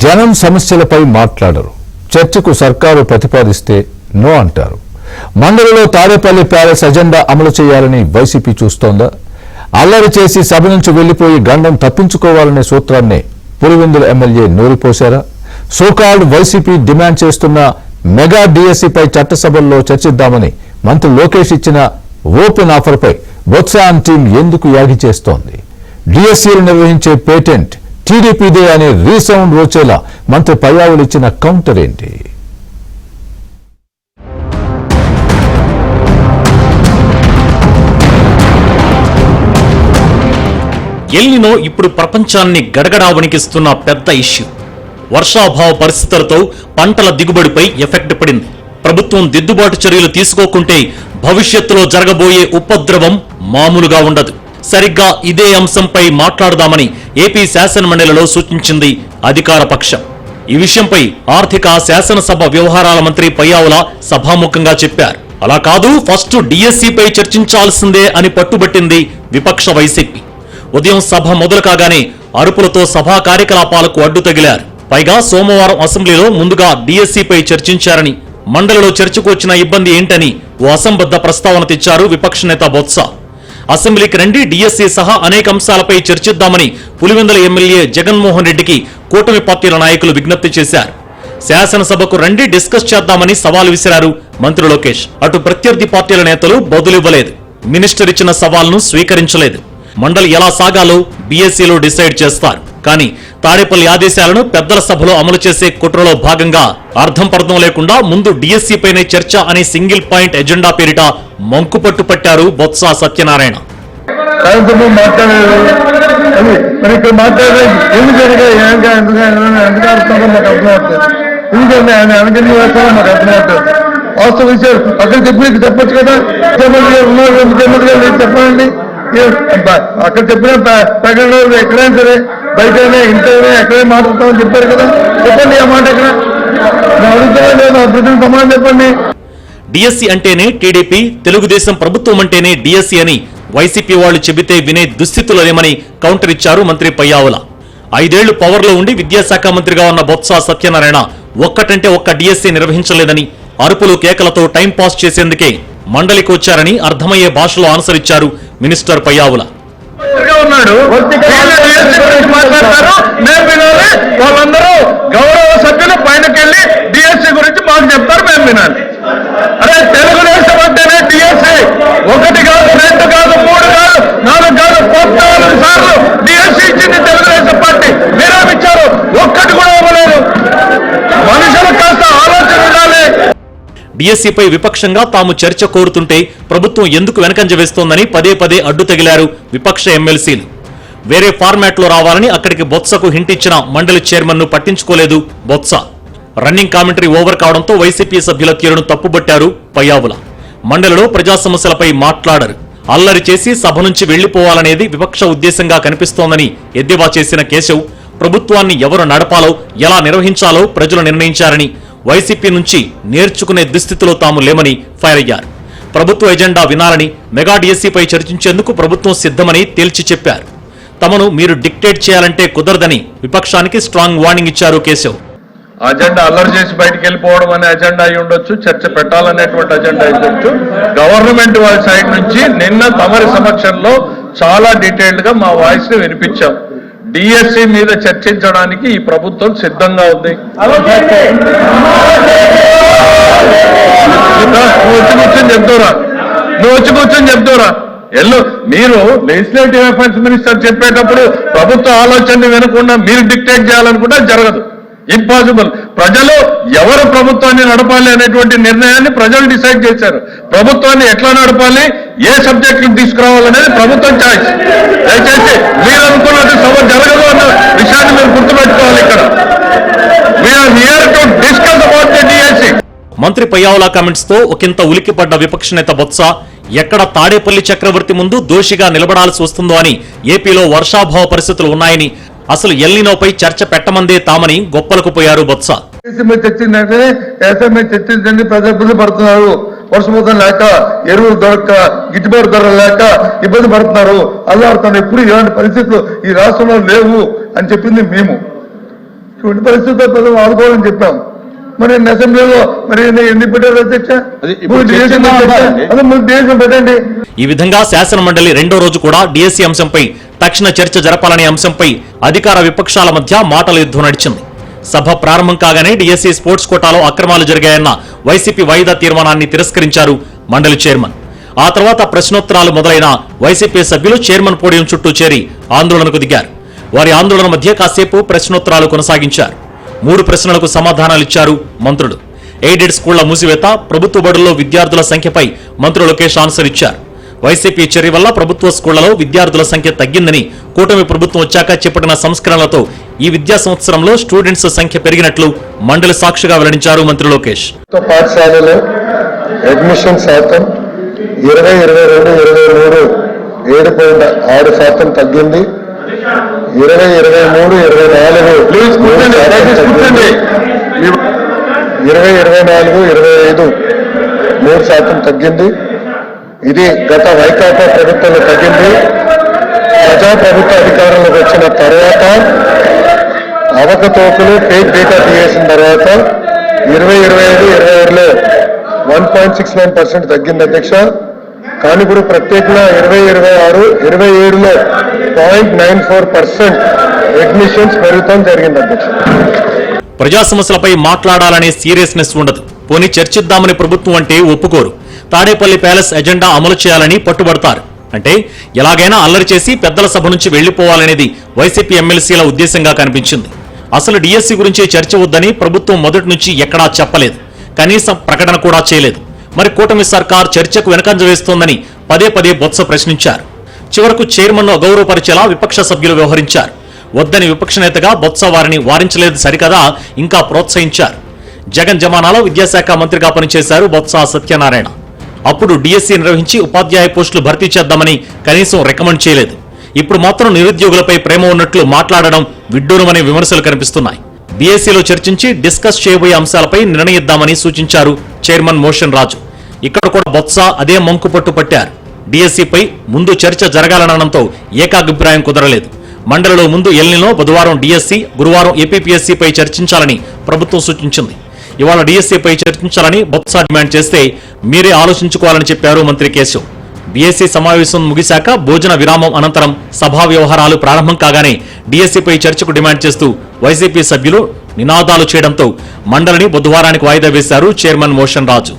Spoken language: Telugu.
జనం సమస్యలపై మాట్లాడరు. చర్చకు సర్కారు ప్రతిపాదిస్తే నో అంటారు. మండలిలో తాడేపల్లి ప్యాలెస్ అజెండా అమలు చేయాలని వైసీపీ చూస్తోందా? అల్లరి చేసి సభ నుంచి వెళ్లిపోయి గండం తప్పించుకోవాలనే సూత్రాన్నే పులివెందుల ఎమ్మెల్యే నూరిపోశారా? సోకాల్డ్ వైసీపీ డిమాండ్ చేస్తున్న మెగా డిఎస్సీపై చట్టసభల్లో చర్చిద్దామని మంత్రి లోకేష్ ఇచ్చిన ఓపెన్ ఆఫర్పై బొత్స టీం ఎందుకు యాగి చేస్తోంది? డిఎస్సీలు నిర్వహించే పేటెంట్ టీడీపీదే అనే రీసౌండ్ వచ్చేలా మంత్రి పయ్యావులు ఇచ్చిన కౌంటర్ ఏంటి? ఎల్నినో ఇప్పుడు ప్రపంచాన్ని గడగడా వణికిస్తున్న పెద్ద ఇష్యూ. వర్షాభావ పరిస్థితులతో పంటల దిగుబడిపై ఎఫెక్ట్ పడింది. ప్రభుత్వం దిద్దుబాటు చర్యలు తీసుకోకుంటే భవిష్యత్తులో జరగబోయే ఉపద్రవం మామూలుగా ఉండదు. సరిగ్గా ఇదే అంశంపై మాట్లాడదామని ఏపీ శాసనమండలిలో సూచించింది అధికార పక్షం. ఈ విషయంపై ఆర్థిక శాసనసభ వ్యవహారాల మంత్రి పయ్యావుల సభాముఖంగా చెప్పారు. అలా కాదు, ఫస్ట్ డిఎస్సీపై చర్చించాల్సిందే అని పట్టుబట్టింది విపక్ష వైసీపీ. ఉదయం సభ మొదలు కాగానే అరుపులతో సభా కార్యకలాపాలకు అడ్డు తగిలారు. పైగా సోమవారం అసెంబ్లీలో ముందుగా డిఎస్సీపై చర్చించారని, మండలిలో చర్చకు వచ్చిన ఇబ్బంది ఏంటని ఓ అసంబద్ధ ప్రస్తావన తెచ్చారు విపక్ష నేత బొత్స. అసెంబ్లీకి రండి, డిఎస్సీ సహా అనేక అంశాలపై చర్చిద్దామని పులివెందుల ఎమ్మెల్యే జగన్మోహన్ రెడ్డికి కూటమి పార్టీల నాయకులు విజ్ఞప్తి చేశారు. శాసనసభకు రండి, డిస్కస్ చేద్దామని సవాల్ విసిరారు మంత్రి లోకేష్. అటు ప్రత్యర్థి పార్టీల నేతలు బదులివ్వలేదు. మినిస్టర్ ఇచ్చిన సవాల్ను స్వీకరించలేదు. మండలి ఎలా సాగాలో బీఎస్సీలో డిసైడ్ చేస్తారు. కానీ తాడేపల్లి ఆదేశాలను పెద్దల సభలో అమలు చేసే కుట్రలో భాగంగా అర్థం పర్థం లేకుండా ముందు డిఎస్సీపైనే చర్చ అనే సింగిల్ పాయింట్ ఎజెండా పేరిట మంకుపట్టు పట్టారు బొత్స సత్యనారాయణ. చెప్పచ్చు కదా, చెప్పండి. అక్కడ చెప్పిన ప్రకటన ఎక్కడైనా సరే, బయటనే ఇంటనే ఎక్కడైనా మాట్లాడతామని చెప్పారు కదా, చెప్పండి ఆ మాట ఎక్కడ అడుగుతామని సమాధానం చెప్పండి. డిఎస్సీ అంటేనే టీడీపీ, తెలుగుదేశం ప్రభుత్వం అంటేనే డిఎస్సీ అని వైసీపీ వాళ్లు చెబితే వినే దుస్థితులు లేమని కౌంటర్ ఇచ్చారు మంత్రి పయ్యావుల. 5 ఏళ్లు పవర్లో ఉండి విద్యాశాఖ మంత్రిగా ఉన్న బొత్స సత్యనారాయణ ఒక్కటంటే ఒక్క డిఎస్సీ నిర్వహించలేదని, అరుపులు కేకలతో టైం పాస్ చేసేందుకే మండలికి వచ్చారని అర్థమయ్యే భాషలో అనుసరించారు మినిస్టర్ పయ్యావుల. వాళ్ళందరూ గౌరవ సభ్యులు పైనకెళ్ళి డిఎస్సీ గురించి మాకు చెప్తారు, మేము వినాలి. అరే తెలుగుదేశం అంటేనే డిఎస్సీ 1 కాదు, 2 కాదు, 3 కాదు, 4 కాదు, 14 సార్లు డిఎస్సీ ఇచ్చింది తెలుగుదేశం పార్టీ. మీరేమిచ్చారు? ఒక్కటి కూడా ఇవ్వలేదు. మనుషులకు కాస్త ఆలోచన ఉండాలి. డిఎస్సీపై విపక్షంగా తాము చర్చ కోరుతుంటే ప్రభుత్వం ఎందుకు వెనకంజ వేస్తోందని పదే పదే అడ్డు తగిలారు విపక్ష ఎమ్మెల్సీలు. వేరే ఫార్మాట్లో రావాలని అక్కడికి బొత్సకు హింట్ ఇచ్చిన మండలి చైర్మన్ ను పట్టించుకోలేదు బొత్స. రన్నింగ్ కామెంటరీ ఓవర్ కావడంతో వైసీపీ సభ్యుల తీరును తప్పుబట్టారు పయ్యావుల. మండలిలో ప్రజా సమస్యలపై మాట్లాడరు. అల్లరి చేసి సభ నుంచి వెళ్లిపోవాలనేది విపక్ష ఉద్దేశంగా కనిపిస్తోందని ఎద్దేవా చేసిన కేశవ్, ప్రభుత్వాన్ని ఎవరు నడపాలో, ఎలా నిర్వహించాలో ప్రజలు నిర్ణయించారని, వైసీపీ నుంచి నేర్చుకునే దుస్థితిలో తాము లేమని ఫైర్ అయ్యారు. ప్రభుత్వ ఎజెండా వినాలని, మెగా డిఎస్సీపై చర్చించేందుకు ప్రభుత్వం సిద్ధమని తేల్చి చెప్పారు. తమను మీరు డిక్టేట్ చేయాలంటే కుదరదని విపక్షానికి స్ట్రాంగ్ వార్నింగ్ ఇచ్చారు కేశవ్. అజెండా అల్లరి చేసి బయటికి వెళ్ళిపోవడం అనే అజెండా అయి ఉండొచ్చు, చర్చ పెట్టాలనేటువంటి అజెండా అయి ఉండొచ్చు. గవర్నమెంట్ వాళ్ళ సైడ్ నుంచి నిన్న తమరి సమక్షంలో చాలా డీటెయిల్డ్ గా మా వాయిస్ ని వినిపించాం. డిఎస్సీ మీద చర్చించడానికి ఈ ప్రభుత్వం సిద్ధంగా ఉంది. నువ్వు వచ్చి కూర్చొని చెప్తారా ఎల్లు. మీరు లెజిస్లేటివ్ అఫైర్స్ మినిస్టర్ చెప్పేటప్పుడు ప్రభుత్వ ఆలోచనని వినకుండా మీరు డిక్టేట్ చేయాలనుకుంటే జరగదు, ఇంపాసిబుల్. ప్రజలు ఎవరు ప్రభుత్వాన్ని నడపాలి అనేటువంటి నిర్ణయాన్ని ప్రజలు డిసైడ్ చేశారు. ప్రభుత్వాన్ని ఎట్లా నడపాలి, ఏ సబ్జెక్టులు తీసుకురావాలనేది ప్రభుత్వం ఛాయిస్. దయచేసి మీరు అనుకున్నట్టు సభ జరగదు అన్న విషయాన్ని మీరు గుర్తుపెట్టుకోవాలి. ఇక్కడ we are here to discuss about the DSC. మంత్రి పయ్యావుల కామెంట్స్ తో ఒకంత ఉలిక్కిపడ్డ విపక్ష నేత బొత్స ఎక్కడ తాడేపల్లి చక్రవర్తి ముందు దోషిగా నిలబడాల్సి వస్తుందో అని, ఏపీలో వర్షాభావ పరిస్థితులు ఉన్నాయని, అసలు ఎల్నినోపై చర్చ పెట్టమందే తామని గొప్పలకు పోయారు బొత్స. చర్చించండి, ప్రజలు ఇబ్బంది పడుతున్నారు, వర్షపాతం లేక, ఎరువులు దొరక్క, గిట్టుబాటు ధర లేక ఇబ్బంది పడుతున్నారు, అల్లాడుతున్నారు. ఎప్పుడు ఇలాంటి పరిస్థితులు ఈ రాష్ట్రంలో లేవు అని చెప్పింది మేము. ఇటువంటి పరిస్థితుల్లో ప్రజలు ఆదుకోవాలని చెప్పాం. మరి అసెంబ్లీలో మరి ఎన్ని పెట్టారు అధ్యక్ష? డిఎస్సీ పెట్టండి. ఈ విధంగా శాసన మండలి రెండో రోజు కూడా డిఎస్సీ అంశంపై తక్షణ చర్చ జరపాలనే అంశంపై అధికార విపక్షాల మధ్య మాటల యుద్ధం నడిచింది. సభ ప్రారంభం కాగానే డిఎస్సీ స్పోర్ట్స్ కోటాలో అక్రమాలు జరిగాయన్న వైసీపీ వాయిదా తీర్మానాన్ని తిరస్కరించారు మండలి చైర్మన్. ఆ తర్వాత ప్రశ్నోత్తరాలు మొదలైన వైసీపీ సభ్యులు చైర్మన్ పోడియం చుట్టూ చేరి ఆందోళనకు దిగారు. వారి ఆందోళన మధ్య కాసేపు ప్రశ్నోత్తరాలు కొనసాగించారు. 3 ప్రశ్నలకు సమాధానాలిచ్చారు మంత్రులు. ఎయిడెడ్ స్కూళ్ల మూసివేత, ప్రభుత్వ బడుల్లో విద్యార్థుల సంఖ్యపై మంత్రి లోకేష్ ఆన్సర్ ఇచ్చారు. వైసీపీ చర్య వల్ల ప్రభుత్వ స్కూళ్లలో విద్యార్థుల సంఖ్య తగ్గిందని, కూటమి ప్రభుత్వం వచ్చాక చేపట్టిన సంస్కరణలతో ఈ విద్యా సంవత్సరంలో స్టూడెంట్స్ సంఖ్య పెరిగినట్లు మండలి సాక్షిగా వెల్లడించారు మంత్రి లోకేష్. పాఠశాలలో అడ్మిషన్ శాతం 2022-23 7.6% తగ్గింది. 2023-24 2024-25 3% తగ్గింది. ఇది గత వైకాపా ప్రభుత్వంలో తగ్గింది. ప్రజాప్రభుత్వ అధికారంలోకి వచ్చిన తర్వాత అవకతవకలు ఫేక్ డేటా తీసేసిన తర్వాత 2025-26లో 1.69% తగ్గింది అధ్యక్ష. కానీ ఇప్పుడు ప్రత్యేకంగా 2026-27లో 0.94% అడ్మిషన్స్ పెరుగుతాం జరిగింది అధ్యక్ష. ప్రజా సమస్యలపై మాట్లాడాలనే సీరియస్నెస్ ఉండదు. పోనీ చర్చిద్దామని ప్రభుత్వం అంటే ఒప్పుకోరు. తాడేపల్లి ప్యాలెస్ ఎజెండా అమలు చేయాలని పట్టుబడతారు. అంటే ఎలాగైనా అల్లరి చేసి పెద్దల సభ నుంచి వెళ్లిపోవాలనేది వైసీపీ ఎమ్మెల్సీల ఉద్దేశంగా కనిపించింది. అసలు డిఎస్సీ గురించి చర్చ వద్దని ప్రభుత్వం మొదటి నుంచి ఎక్కడా చెప్పలేదు. కనీసం ప్రకటన కూడా చేయలేదు. మరి కూటమి సర్కార్ చర్చకు వెనకంజ వేస్తోందని పదే పదే బొత్స ప్రశ్నించారు. చివరకు చైర్మన్ను అగౌరవపరిచేలా విపక్ష సభ్యులు వ్యవహరించారు. వద్దని విపక్ష నేతగా బొత్స వారిని వారించలేదు సరికదా, ఇంకా ప్రోత్సహించారు. జగన్ జమానాలో విద్యాశాఖ మంత్రిగా పనిచేశారు బొత్స సత్యనారాయణ. అప్పుడు డిఎస్సీ నిర్వహించి ఉపాధ్యాయ పోస్టులు భర్తీ చేద్దామని కనీసం రికమెండ్ చేయలేదు. ఇప్పుడు మాత్రం నిరుద్యోగులపై ప్రేమ ఉన్నట్లు మాట్లాడడం విడ్డూరమనే విమర్శలు కనిపిస్తున్నాయి. డిఎస్సీలో చర్చించి డిస్కస్ చేయబోయే అంశాలపై నిర్ణయిద్దామని సూచించారు చైర్మన్ మోషన్ రాజు. ఇక్కడ కూడా బొత్స అదే మంకు పట్టు పట్టారు. డిఎస్సీపై ముందు చర్చ జరగాలనడంతో ఏకాభిప్రాయం కుదరలేదు. మండలిలో ముందు ఎల్నినో, బుధవారం డిఎస్సీ, గురువారం ఏపీపీఎస్సీపై చర్చించాలని ప్రభుత్వం సూచించింది. ఇవాళ డిఎస్సీపై చర్చించాలని బొత్స డిమాండ్ చేస్తే మీరే ఆలోచించుకోవాలని చెప్పారు మంత్రి కేశవ్. డిఎస్సీ సమావేశం ముగిశాక భోజన విరామం అనంతరం సభా వ్యవహారాలు ప్రారంభం కాగానే డిఎస్సీపై చర్చకు డిమాండ్ చేస్తూ వైసీపీ సభ్యులు నినాదాలు చేయడంతో మండలిని బుధవారానికి వాయిదా వేశారు చైర్మన్ మోషన్ రాజు.